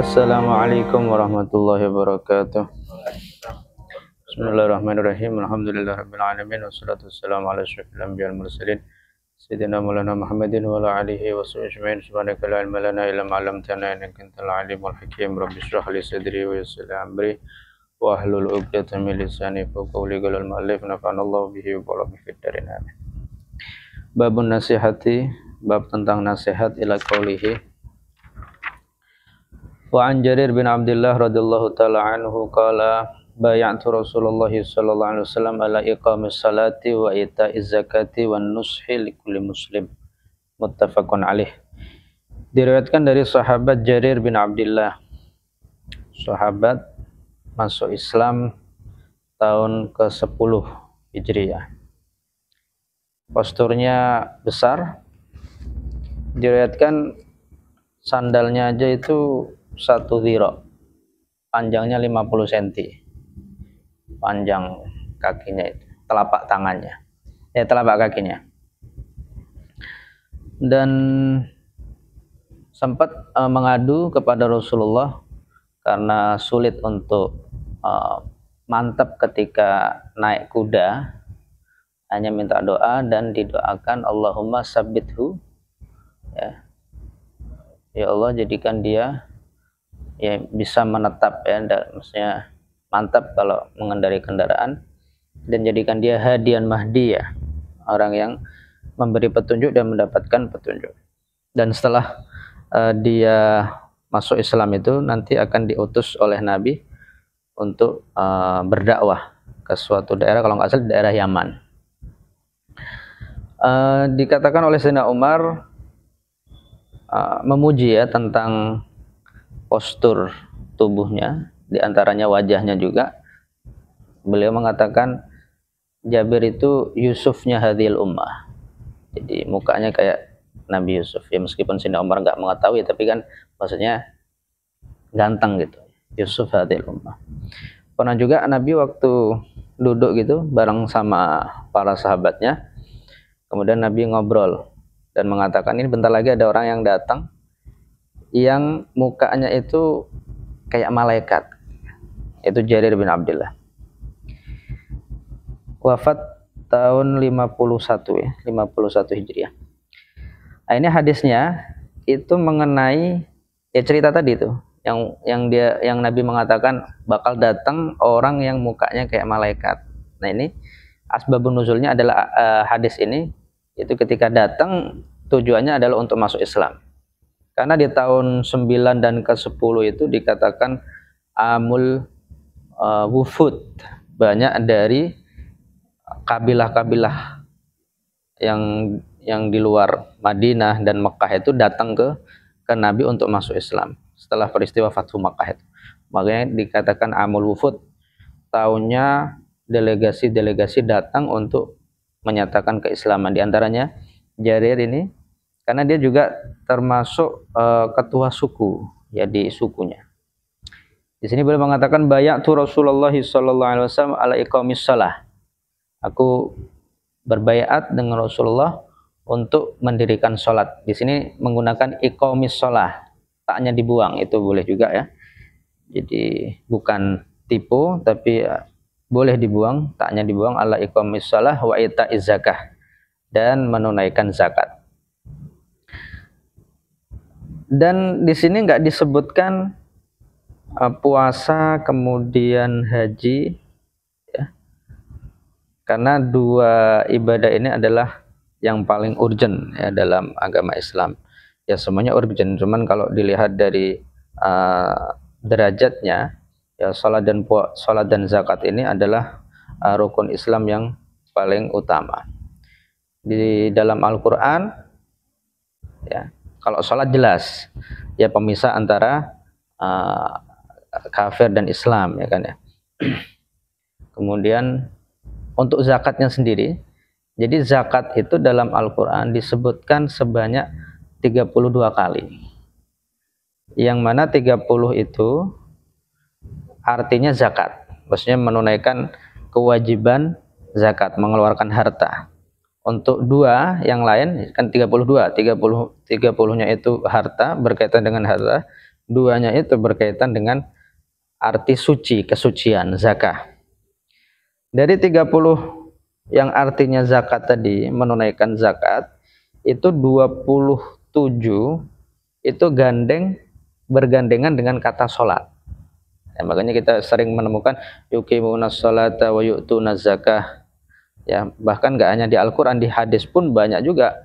Assalamualaikum warahmatullahi wabarakatuh. Bismillahirrahmanirrahim. Alhamdulillahirabbil alamin wassalatu wassalamu ala asyrofil anbiya'il mursalin sayyidina maulana Muhammadin wa ala alihi washabbihi ajmain. Subhanaka la ilma lana illa ma 'allamtana innaka antal alimul hakim. Rabbi shrah li sadri wa yassir li amri wa hlul 'uqdatam min lisani yafqahu qawli. Qala al-mu'allif nafa'anallahu bihi wa barakallahu fid darin. Babun nasihati, bab tentang nasihat ila qaulihi. Wa an Jarir bin Abdullah radhiyallahu taala anhu qala bay'atu Rasulullah sallallahu alaihi wasallam ala iqamis salati wa ita'iz zakati wan nushi likulli muslim. Muttafaqun alaih. Diriwayatkan dari sahabat Jarir bin Abdullah. Sahabat masuk Islam tahun ke-10 Hijriah. Posturnya besar. Diriwayatkan sandalnya aja itu 1 dhira, panjangnya 50 cm, panjang kakinya itu, telapak tangannya, telapak kakinya. Dan sempat mengadu kepada Rasulullah karena sulit untuk mantap ketika naik kuda, hanya minta doa dan didoakan Allahumma sabbithu, ya Allah jadikan dia bisa menetap, maksudnya mantap kalau mengendarai kendaraan, dan jadikan dia hadian mahdi, orang yang memberi petunjuk dan mendapatkan petunjuk. Dan setelah dia masuk Islam itu nanti akan diutus oleh Nabi untuk berdakwah ke suatu daerah, kalau nggak salah daerah Yaman. Dikatakan oleh Sayyidina Umar memuji tentang postur tubuhnya, diantaranya wajahnya juga. Beliau mengatakan Jabir itu Yusufnya hadhil ummah, jadi mukanya kayak Nabi Yusuf. Ya meskipun Sayyidina Umar nggak mengetahui, tapi kan maksudnya ganteng gitu, Yusuf hadhil ummah. Pernah juga Nabi waktu duduk gitu bareng sama para sahabatnya, kemudian Nabi ngobrol dan mengatakan ini bentar lagi ada orang yang datang yang mukanya itu kayak malaikat. Itu Jarir bin Abdullah. Wafat tahun 51 Hijriah. Nah, ini hadisnya itu mengenai cerita tadi itu yang Nabi mengatakan bakal datang orang yang mukanya kayak malaikat. Nah, ini asbabun nuzulnya adalah hadis ini, itu ketika datang tujuannya adalah untuk masuk Islam. Karena di tahun 9 dan ke-10 itu dikatakan amul wufud, banyak dari kabilah-kabilah yang di luar Madinah dan Mekah itu datang ke Nabi untuk masuk Islam setelah peristiwa Fathu Makkah itu. Makanya dikatakan amul wufud, tahunnya delegasi-delegasi datang untuk menyatakan keislaman. Di antaranya Jarir ini, karena dia juga termasuk ketua suku, di sukunya. Di sini beliau mengatakan bay'atu Rasulullah sallallahu alaihi wasallam ala iqamis shalah. Aku berbaiat dengan Rasulullah untuk mendirikan salat. Di sini menggunakan iqamis shalah, taknya dibuang, itu boleh juga ya. Jadi bukan tipu, tapi boleh dibuang, taknya dibuang, ala iqamis shalah wa ita'iz zakah, dan menunaikan zakat. Dan di sini nggak disebutkan puasa kemudian haji, karena dua ibadah ini adalah yang paling urgent dalam agama Islam. Ya semuanya urgent, cuman kalau dilihat dari derajatnya, salat dan zakat ini adalah rukun Islam yang paling utama. Di dalam Al-Quran, kalau sholat jelas, pemisah antara kafir dan Islam, Kemudian untuk zakatnya sendiri, jadi zakat itu dalam Al-Quran disebutkan sebanyak 32 kali. Yang mana 30 itu artinya zakat, maksudnya menunaikan kewajiban zakat, mengeluarkan harta. Untuk dua yang lain kan 32, 30-nya itu harta, berkaitan dengan harta, Duanya itu berkaitan dengan arti suci, kesucian, zakah. Dari 30 yang artinya zakat tadi, menunaikan zakat, itu 27 itu bergandengan dengan kata sholat. Ya, makanya kita sering menemukan yuqimunas sholata wa yu'tunaz zakah. Ya, bahkan nggak hanya di Al-Quran, di hadis pun banyak juga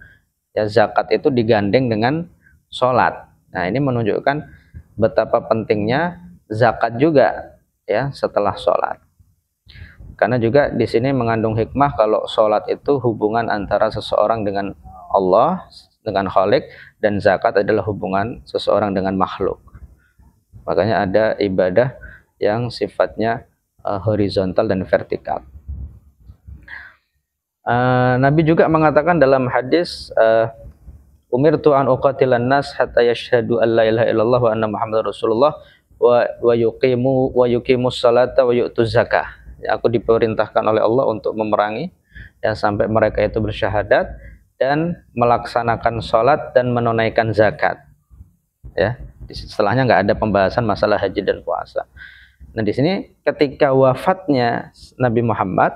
ya zakat itu digandeng dengan sholat. Nah, ini menunjukkan betapa pentingnya zakat juga ya setelah sholat. Karena juga di sini mengandung hikmah kalau sholat itu hubungan antara seseorang dengan Allah, dengan Khalik, dan zakat adalah hubungan seseorang dengan makhluk. Makanya ada ibadah yang sifatnya horizontal dan vertikal. Nabi juga mengatakan dalam hadis, umirtu an uqatilan nas hatta yashhadu an la ilaha illallah wa anna muhammadar rasulullah wa yuqimus salata wa yu'tuz zakah. Ya, aku diperintahkan oleh Allah untuk memerangi ya sampai mereka itu bersyahadat dan melaksanakan salat dan menunaikan zakat. Ya, setelahnya nggak ada pembahasan masalah haji dan puasa. Nah, di sini ketika wafatnya Nabi Muhammad,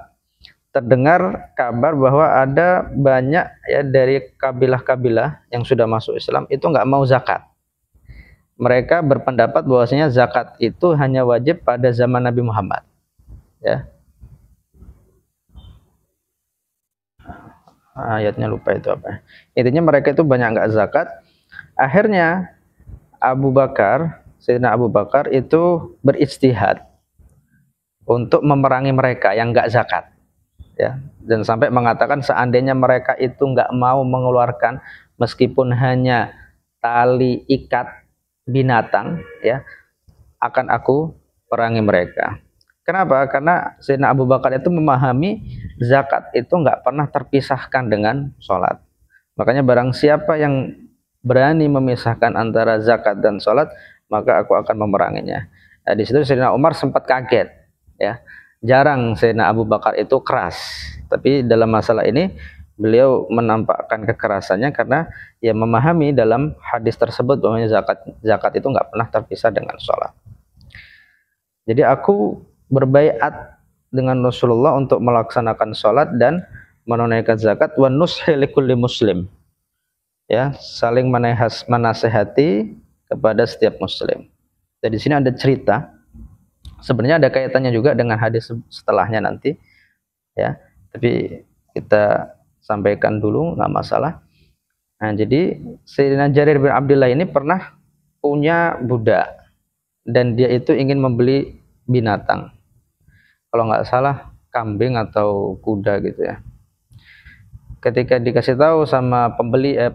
terdengar kabar bahwa ada banyak ya dari kabilah-kabilah yang sudah masuk Islam itu nggak mau zakat. Mereka berpendapat bahwasanya zakat itu hanya wajib pada zaman Nabi Muhammad. Ya. Ayatnya lupa itu apa. Intinya mereka itu banyak nggak zakat. Akhirnya Sayyidina Abu Bakar itu berijtihad untuk memerangi mereka yang nggak zakat. Ya, dan sampai mengatakan seandainya mereka itu nggak mau mengeluarkan meskipun hanya tali ikat binatang, ya, akan aku perangi mereka. Kenapa? Karena Sayyidina Abu Bakar itu memahami zakat itu nggak pernah terpisahkan dengan sholat. Makanya barang siapa yang berani memisahkan antara zakat dan sholat, maka aku akan memeranginya. Nah, di situ Sayyidina Umar sempat kaget, ya. Jarang Sayyidina Abu Bakar itu keras, tapi dalam masalah ini beliau menampakkan kekerasannya karena ia memahami dalam hadis tersebut bahwa zakat itu nggak pernah terpisah dengan sholat. Jadi aku berbaiat dengan Rasulullah untuk melaksanakan sholat dan menunaikan zakat, wa nushi likulli muslim, ya, saling menasehati kepada setiap muslim. Jadi di sini ada cerita. Sebenarnya ada kaitannya juga dengan hadis setelahnya nanti, ya. Tapi kita sampaikan dulu, nggak masalah. Nah, jadi Sayyidina Jarir bin Abdullah ini pernah punya budak dan dia itu ingin membeli binatang. Kalau nggak salah kambing atau kuda gitu ya. Ketika dikasih tahu sama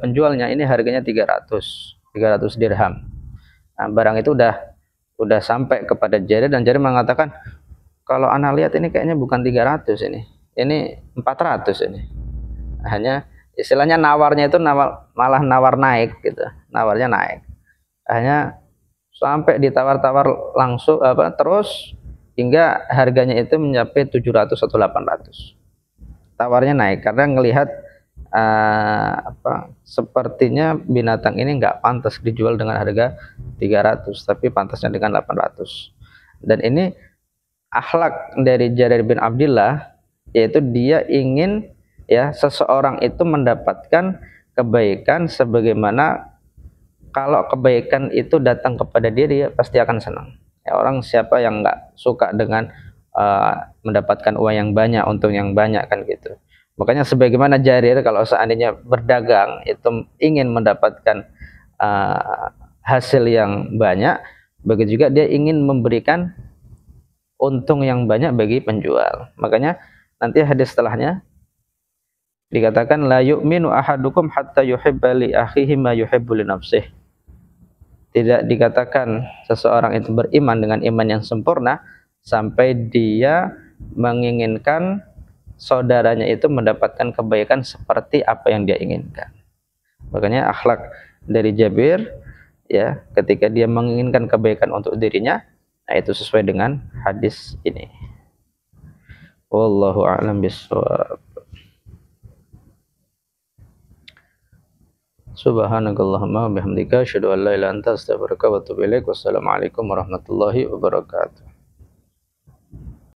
penjualnya ini harganya 300 dirham. Nah, barang itu udah sampai kepada Jarir dan Jarir mengatakan, kalau anak lihat ini kayaknya bukan 300 ini 400 ini. Hanya istilahnya nawarnya itu malah nawar naik gitu, nawarnya naik. Hanya sampai ditawar-tawar langsung terus hingga harganya itu mencapai 700 atau 800. Tawarnya naik karena ngelihat sepertinya binatang ini nggak pantas dijual dengan harga 300, tapi pantasnya dengan 800. Dan ini akhlak dari Jarir bin Abdullah, yaitu dia ingin ya seseorang itu mendapatkan kebaikan sebagaimana kalau kebaikan itu datang kepada dia pasti akan senang. Ya, orang siapa yang nggak suka dengan mendapatkan uang yang banyak, untung yang banyak kan gitu. Makanya sebagaimana Jarir kalau seandainya berdagang itu ingin mendapatkan hasil yang banyak, begitu juga dia ingin memberikan untung yang banyak bagi penjual. Makanya nanti hadis setelahnya dikatakan la yu'minu ahadukum hatta yuhibba li akhihi ma yuhibbu li nafsihi. Tidak dikatakan seseorang itu beriman dengan iman yang sempurna sampai dia menginginkan saudaranya itu mendapatkan kebaikan seperti apa yang dia inginkan. Makanya akhlak dari Jabir ya ketika dia menginginkan kebaikan untuk dirinya, nah itu sesuai dengan hadis ini. Wallahu a'lam bishawab. Subhanakallahumma bihamdika asyhadu an la ilaha illa anta astaghfiruka wa atubu ilaik. Wassalamualaikum warahmatullahi wabarakatuh.